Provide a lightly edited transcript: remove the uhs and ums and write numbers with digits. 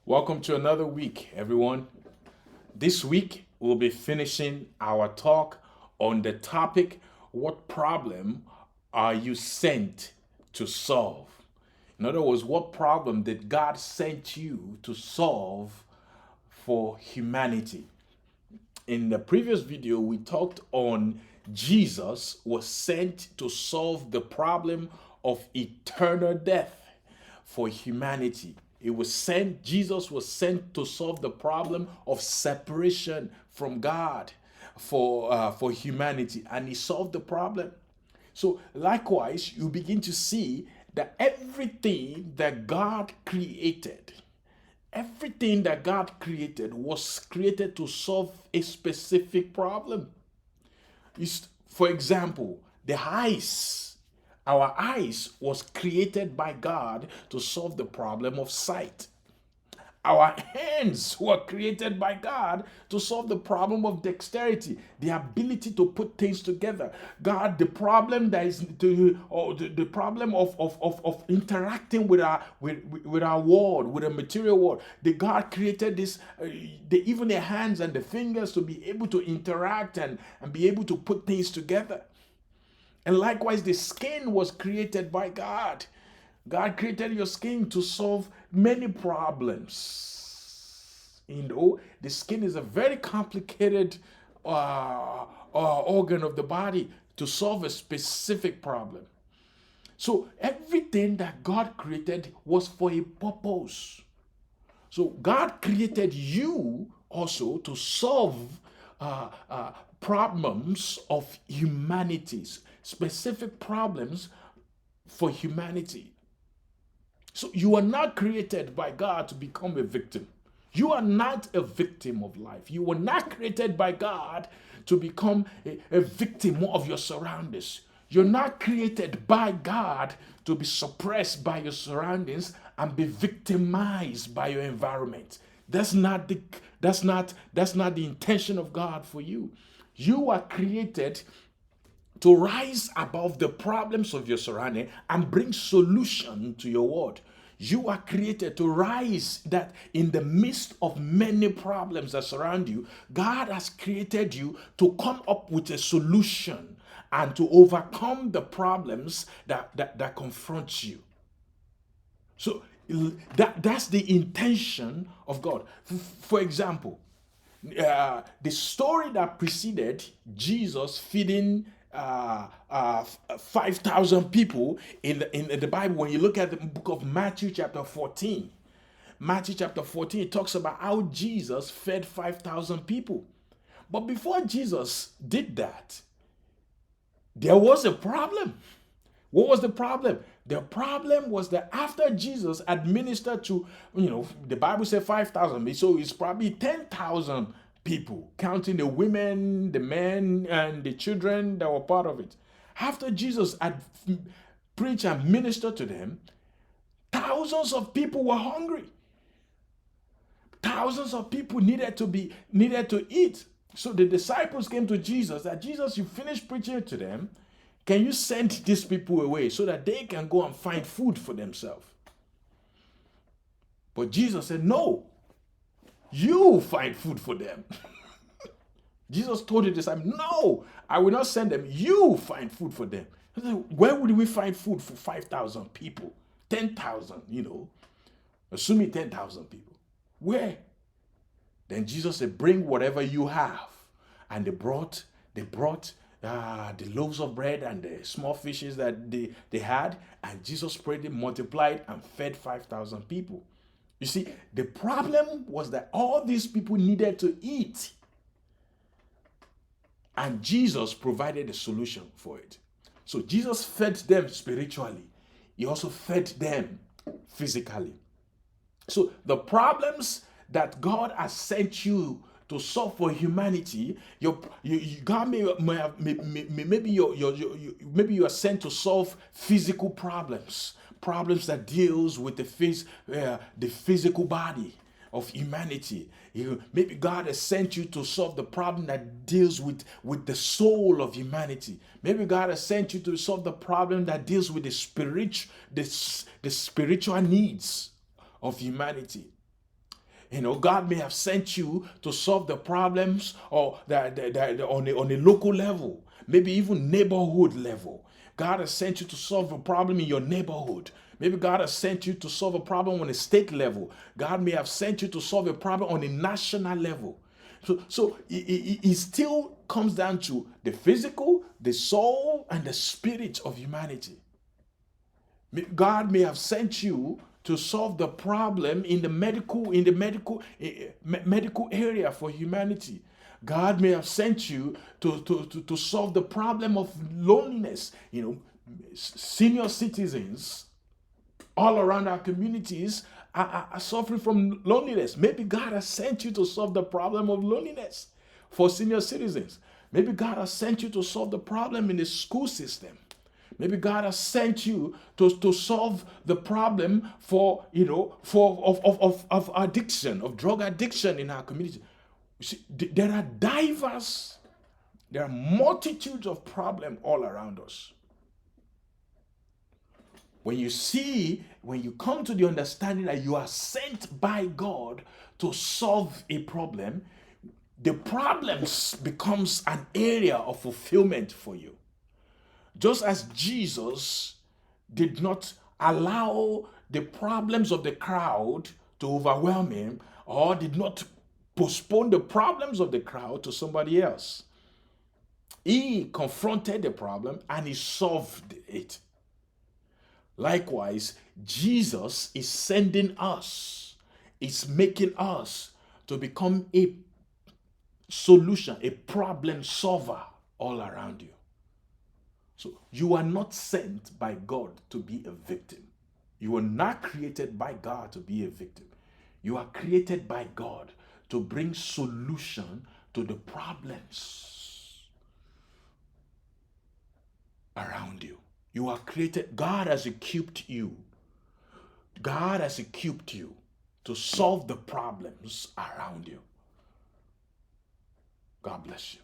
Welcome to another week, everyone. This week, we'll be finishing our talk on the topic: what problem are you sent to solve? In other words, what problem did God send you to solve for humanity? In the previous video, we talked on Jesus was sent to solve the problem of eternal death for humanity. Jesus was sent to solve the problem of separation from God for humanity, and he solved the problem. So likewise, you begin to see that everything that God created was created to solve a specific problem. For example, our eyes was created by God to solve the problem of sight. Our hands were created by God to solve the problem of dexterity, the ability to put things together. God, the problem that is the problem of interacting with our world, with the material world. The God created even the hands and the fingers to be able to interact and be able to put things together. And likewise, the skin was created by God. God created your skin to solve many problems. The skin is a very complicated organ of the body to solve a specific problem. So everything that God created was for a purpose. So God created you also to solve problems of humanities, specific problems for humanity. So you are not created by God to become a victim. You are not a victim of life. You were not created by God to become a victim of your surroundings. You're not created by God to be suppressed by your surroundings and be victimized by your environment. That's not the intention of God for you. You are created to rise above the problems of your surrounding and bring solution to your world. You are created to rise that in the midst of many problems that surround you, God has created you to come up with a solution and to overcome the problems that confront you. So that's the intention of God. For example, the story that preceded Jesus feeding 5,000 people in the Bible, when you look at the book of Matthew chapter 14, it talks about how Jesus fed 5,000 people. But before Jesus did that, there was a problem. What was the problem? The problem was that after Jesus administered to, the Bible said 5,000, so it's probably 10,000 people, counting the women, the men, and the children that were part of it. After Jesus had preached and ministered to them, thousands of people were hungry. Thousands of people needed to eat. So the disciples came to Jesus that, Jesus, you finished preaching to them. Can you send these people away so that they can go and find food for themselves? But Jesus said, no, you find food for them. Jesus told the disciples, no, I will not send them. You find food for them. Where would we find food for 5,000 people? 10,000, assuming 10,000 people. Where? Then Jesus said, bring whatever you have. And they brought the loaves of bread and the small fishes that they had, and Jesus prayed it, multiplied, and fed 5,000 people. You see, the problem was that all these people needed to eat, and Jesus provided a solution for it. So Jesus fed them spiritually. He also fed them physically. So the problems that God has sent you to solve for humanity, God maybe you are sent to solve physical problems that deals with the physical body of humanity. Maybe God has sent you to solve the problem that deals with the soul of humanity. Maybe God has sent you to solve the problem that deals with the spiritual needs of humanity. God may have sent you to solve the problems or on a local level, maybe even neighborhood level. God has sent you to solve a problem in your neighborhood. Maybe God has sent you to solve a problem on a state level. God may have sent you to solve a problem on a national level. So it still comes down to the physical, the soul, and the spirit of humanity. God may have sent you to solve the problem in the medical area for humanity. God may have sent you to solve the problem of loneliness. Senior citizens all around our communities are suffering from loneliness. Maybe God has sent you to solve the problem of loneliness for senior citizens. Maybe God has sent you to solve the problem in the school system. Maybe God has sent you to solve the problem of addiction, of drug addiction in our community. You see, there are multitudes of problems all around us. When you come to the understanding that you are sent by God to solve a problem, the problem becomes an area of fulfillment for you. Just as Jesus did not allow the problems of the crowd to overwhelm him, or did not postpone the problems of the crowd to somebody else. He confronted the problem and he solved it. Likewise, Jesus is sending us, is making us to become a solution, a problem solver all around you. So you are not sent by God to be a victim. You were not created by God to be a victim. You are created by God to bring solution to the problems around you. You are created. God has equipped you. God has equipped you to solve the problems around you. God bless you.